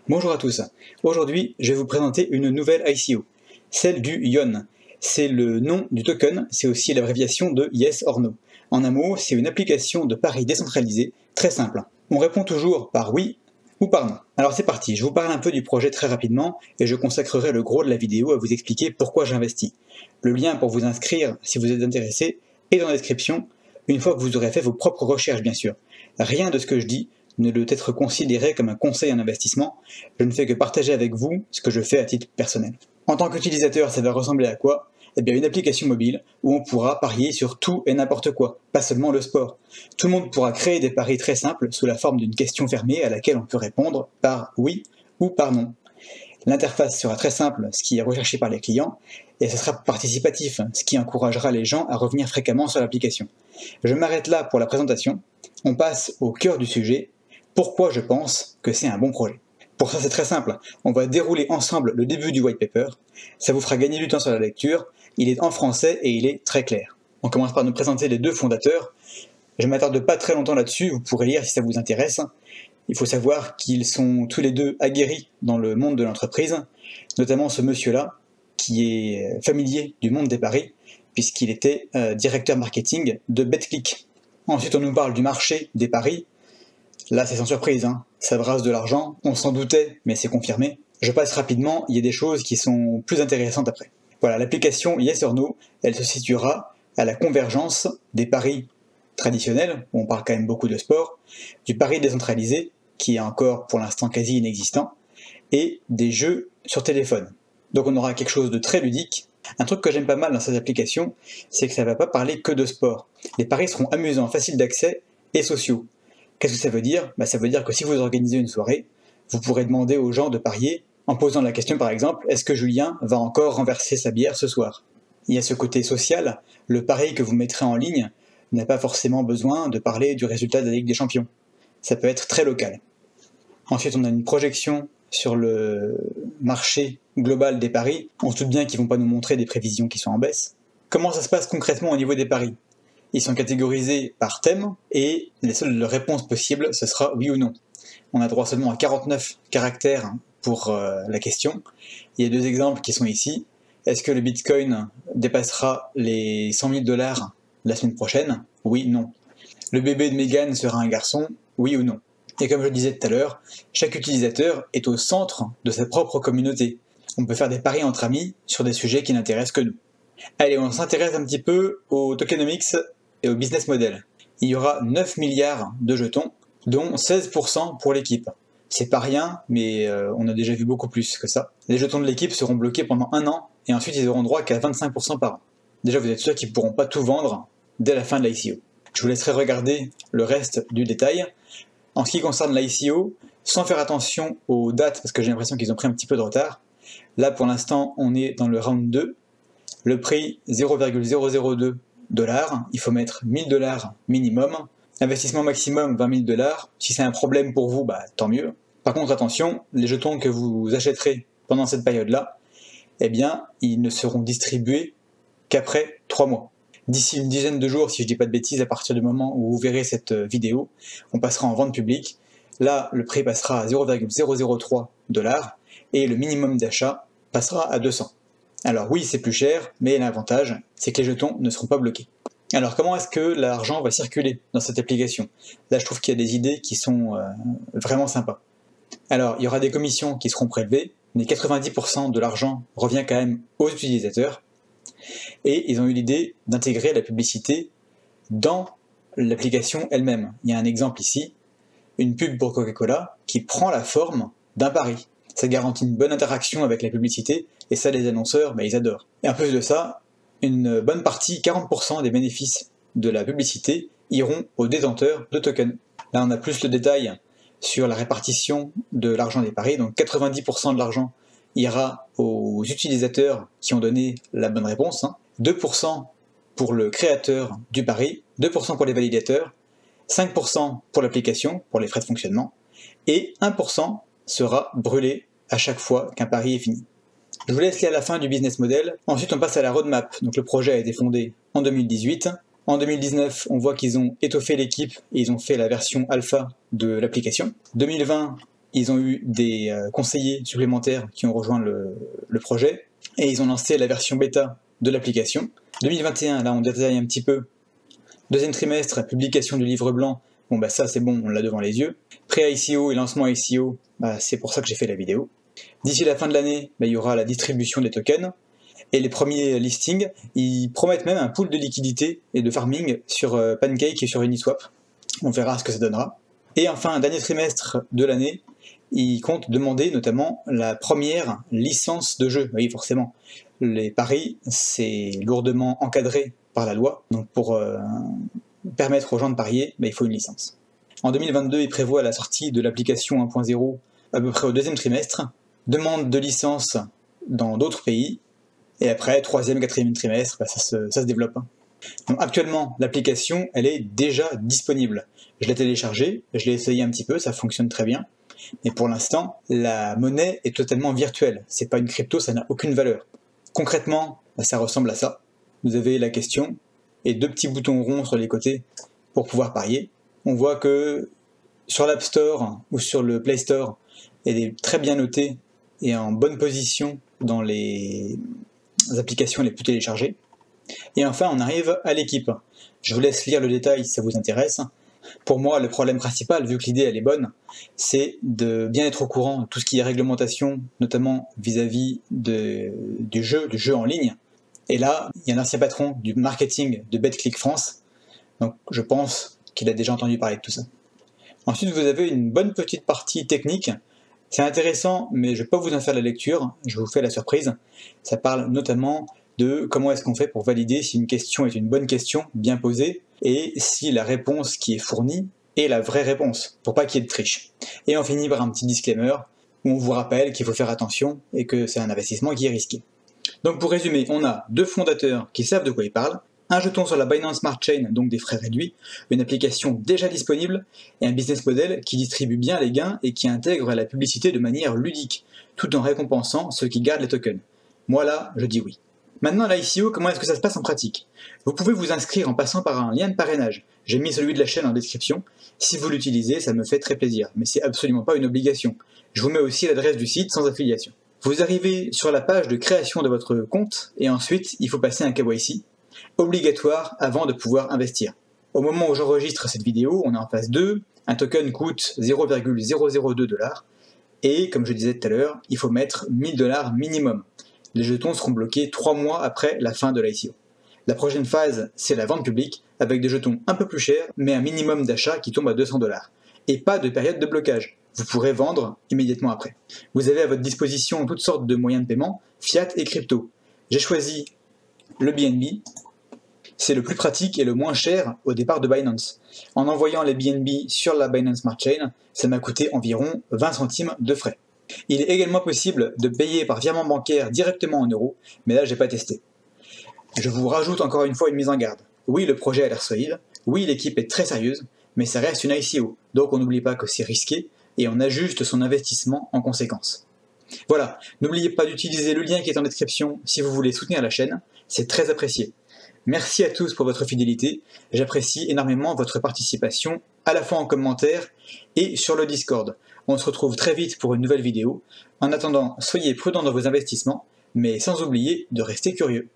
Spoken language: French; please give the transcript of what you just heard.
Bonjour à tous, aujourd'hui je vais vous présenter une nouvelle ICO, celle du YON. C'est le nom du token, c'est aussi l'abréviation de Yes or No. En un mot, c'est une application de paris décentralisée très simple. On répond toujours par oui ou par non. Alors c'est parti, je vous parle un peu du projet très rapidement et je consacrerai le gros de la vidéo à vous expliquer pourquoi j'investis. Le lien pour vous inscrire si vous êtes intéressé est dans la description, une fois que vous aurez fait vos propres recherches bien sûr. Rien de ce que je dis ne doit être considéré comme un conseil en investissement, je ne fais que partager avec vous ce que je fais à titre personnel. En tant qu'utilisateur, ça va ressembler à quoi? Eh bien une application mobile où on pourra parier sur tout et n'importe quoi, pas seulement le sport. Tout le monde pourra créer des paris très simples sous la forme d'une question fermée à laquelle on peut répondre par oui ou par non. L'interface sera très simple, ce qui est recherché par les clients, et ce sera participatif, ce qui encouragera les gens à revenir fréquemment sur l'application. Je m'arrête là pour la présentation, on passe au cœur du sujet. Pourquoi je pense que c'est un bon projet? Pour ça c'est très simple, on va dérouler ensemble le début du white paper, ça vous fera gagner du temps sur la lecture, il est en français et il est très clair. On commence par nous présenter les deux fondateurs, je ne m'attarde pas très longtemps là-dessus, vous pourrez lire si ça vous intéresse. Il faut savoir qu'ils sont tous les deux aguerris dans le monde de l'entreprise, notamment ce monsieur-là, qui est familier du monde des paris, puisqu'il était directeur marketing de BetClick. Ensuite on nous parle du marché des paris. Là, c'est sans surprise, hein. Ça brasse de l'argent, on s'en doutait, mais c'est confirmé. Je passe rapidement, il y a des choses qui sont plus intéressantes après. Voilà, l'application Yes or No, elle se situera à la convergence des paris traditionnels, où on parle quand même beaucoup de sport, du pari décentralisé, qui est encore pour l'instant quasi inexistant, et des jeux sur téléphone. Donc on aura quelque chose de très ludique. Un truc que j'aime pas mal dans cette application, c'est que ça ne va pas parler que de sport. Les paris seront amusants, faciles d'accès et sociaux. Qu'est-ce que ça veut dire? Ça veut dire que si vous organisez une soirée, vous pourrez demander aux gens de parier en posant la question par exemple, est-ce que Julien va encore renverser sa bière ce soir? Il y a ce côté social, le pari que vous mettrez en ligne n'a pas forcément besoin de parler du résultat de la Ligue des Champions. Ça peut être très local. Ensuite on a une projection sur le marché global des paris. On se doute bien qu'ils ne vont pas nous montrer des prévisions qui sont en baisse. Comment ça se passe concrètement au niveau des paris? Ils sont catégorisés par thème et les seules réponses possibles, ce sera oui ou non. On a droit seulement à 49 caractères pour la question. Il y a deux exemples qui sont ici. Est-ce que le Bitcoin dépassera les 100 000 $ la semaine prochaine? Oui, non. Le bébé de Meghan sera un garçon? Oui ou non. Et comme je le disais tout à l'heure, chaque utilisateur est au centre de sa propre communauté. On peut faire des paris entre amis sur des sujets qui n'intéressent que nous. Allez, on s'intéresse un petit peu au tokenomics et au business model. Il y aura 9 milliards de jetons, dont 16% pour l'équipe. C'est pas rien, mais on a déjà vu beaucoup plus que ça. Les jetons de l'équipe seront bloqués pendant 1 an, et ensuite ils auront droit qu'à 25% par an. Déjà vous êtes sûr qu'ils ne pourront pas tout vendre dès la fin de l'ICO. Je vous laisserai regarder le reste du détail. En ce qui concerne l'ICO, sans faire attention aux dates, parce que j'ai l'impression qu'ils ont pris un petit peu de retard, là pour l'instant on est dans le round 2, le prix 0,002 $, il faut mettre 1000 $ minimum, investissement maximum 20 000 $, si c'est un problème pour vous, tant mieux. Par contre attention, les jetons que vous achèterez pendant cette période-là, eh bien, ils ne seront distribués qu'après 3 mois. D'ici une dizaine de jours, si je dis pas de bêtises, à partir du moment où vous verrez cette vidéo, on passera en vente publique. Là, le prix passera à 0,003 $, et le minimum d'achat passera à 200. Alors oui, c'est plus cher, mais l'avantage, c'est que les jetons ne seront pas bloqués. Alors comment est-ce que l'argent va circuler dans cette application? Là, je trouve qu'il y a des idées qui sont vraiment sympas. Alors, il y aura des commissions qui seront prélevées, mais 90% de l'argent revient quand même aux utilisateurs. Et ils ont eu l'idée d'intégrer la publicité dans l'application elle-même. Il y a un exemple ici, une pub pour Coca-Cola qui prend la forme d'un pari. Ça garantit une bonne interaction avec la publicité, et ça les annonceurs, ils adorent. Et en plus de ça, une bonne partie, 40% des bénéfices de la publicité iront aux détenteurs de tokens. Là on a plus le détail sur la répartition de l'argent des paris, donc 90% de l'argent ira aux utilisateurs qui ont donné la bonne réponse, 2% pour le créateur du pari, 2% pour les validateurs, 5% pour l'application, pour les frais de fonctionnement, et 1% sera brûlé à chaque fois qu'un pari est fini. Je vous laisse lire la fin du business model. Ensuite, on passe à la roadmap. Donc le projet a été fondé en 2018. En 2019, on voit qu'ils ont étoffé l'équipe et ils ont fait la version alpha de l'application. 2020, Ils ont eu des conseillers supplémentaires qui ont rejoint le projet, et ils ont lancé la version bêta de l'application. 2021, là on détaille un petit peu. Deuxième trimestre, publication du livre blanc. Bon bah ça c'est bon, on l'a devant les yeux. Pré-ICO et lancement ICO, bah, c'est pour ça que j'ai fait la vidéo. D'ici la fin de l'année, bah, il y aura la distribution des tokens. Et les premiers listings, ils promettent même un pool de liquidité et de farming sur Pancake et sur Uniswap. On verra ce que ça donnera. Et enfin, dernier trimestre de l'année, ils comptent demander notamment la première licence de jeu. Oui, forcément. Les paris, c'est lourdement encadré par la loi. Donc pour permettre aux gens de parier, bah, il faut une licence. En 2022, ils prévoient la sortie de l'application 1.0 à peu près au deuxième trimestre. Demande de licence dans d'autres pays. Et après, troisième, quatrième trimestre, bah, ça se développe. Donc, actuellement, l'application, elle est déjà disponible. Je l'ai téléchargée, je l'ai essayé un petit peu, ça fonctionne très bien. Mais pour l'instant, la monnaie est totalement virtuelle. C'est pas une crypto, ça n'a aucune valeur. Concrètement, bah, ça ressemble à ça. Vous avez la question et deux petits boutons ronds sur les côtés pour pouvoir parier. On voit que sur l'App Store ou sur le Play Store, elle est très bien notée et en bonne position dans les applications les plus téléchargées. Et enfin, on arrive à l'équipe. Je vous laisse lire le détail si ça vous intéresse. Pour moi, le problème principal, vu que l'idée elle est bonne, c'est de bien être au courant de tout ce qui est réglementation, notamment vis-à-vis du jeu en ligne. Et là, il y a un ancien patron du marketing de BetClick France, donc je pense qu'il a déjà entendu parler de tout ça. Ensuite, vous avez une bonne petite partie technique. C'est intéressant, mais je ne vais pas vous en faire la lecture, je vous fais la surprise. Ça parle notamment de comment est-ce qu'on fait pour valider si une question est une bonne question, bien posée, et si la réponse qui est fournie est la vraie réponse, pour pas qu'il y ait de triche. Et on finit par un petit disclaimer, où on vous rappelle qu'il faut faire attention, et que c'est un investissement qui est risqué. Donc pour résumer, on a deux fondateurs qui savent de quoi ils parlent, un jeton sur la Binance Smart Chain, donc des frais réduits, une application déjà disponible, et un business model qui distribue bien les gains et qui intègre la publicité de manière ludique, tout en récompensant ceux qui gardent les tokens. Moi là, je dis oui. Maintenant l'ICO, comment est-ce que ça se passe en pratique? Vous pouvez vous inscrire en passant par un lien de parrainage. J'ai mis celui de la chaîne en description. Si vous l'utilisez, ça me fait très plaisir, mais c'est absolument pas une obligation. Je vous mets aussi l'adresse du site sans affiliation. Vous arrivez sur la page de création de votre compte, et ensuite il faut passer un KYC, obligatoire avant de pouvoir investir. Au moment où j'enregistre cette vidéo, on est en phase 2, un token coûte 0,002 $, et comme je disais tout à l'heure, il faut mettre 1000 $ minimum. Les jetons seront bloqués 3 mois après la fin de l'ICO. La prochaine phase, c'est la vente publique, avec des jetons un peu plus chers, mais un minimum d'achat qui tombe à 200 $. Et pas de période de blocage. Vous pourrez vendre immédiatement après. Vous avez à votre disposition toutes sortes de moyens de paiement, fiat et crypto. J'ai choisi le BNB. C'est le plus pratique et le moins cher au départ de Binance. En envoyant les BNB sur la Binance Smart Chain, ça m'a coûté environ 20 centimes de frais. Il est également possible de payer par virement bancaire directement en euros, mais là j'ai pas testé. Je vous rajoute encore une fois une mise en garde. Oui, le projet a l'air solide, oui, l'équipe est très sérieuse, mais ça reste une ICO, donc on n'oublie pas que c'est risqué et on ajuste son investissement en conséquence. Voilà, n'oubliez pas d'utiliser le lien qui est en description si vous voulez soutenir la chaîne, c'est très apprécié. Merci à tous pour votre fidélité, j'apprécie énormément votre participation, à la fois en commentaire et sur le Discord. On se retrouve très vite pour une nouvelle vidéo. En attendant, soyez prudents dans vos investissements, mais sans oublier de rester curieux.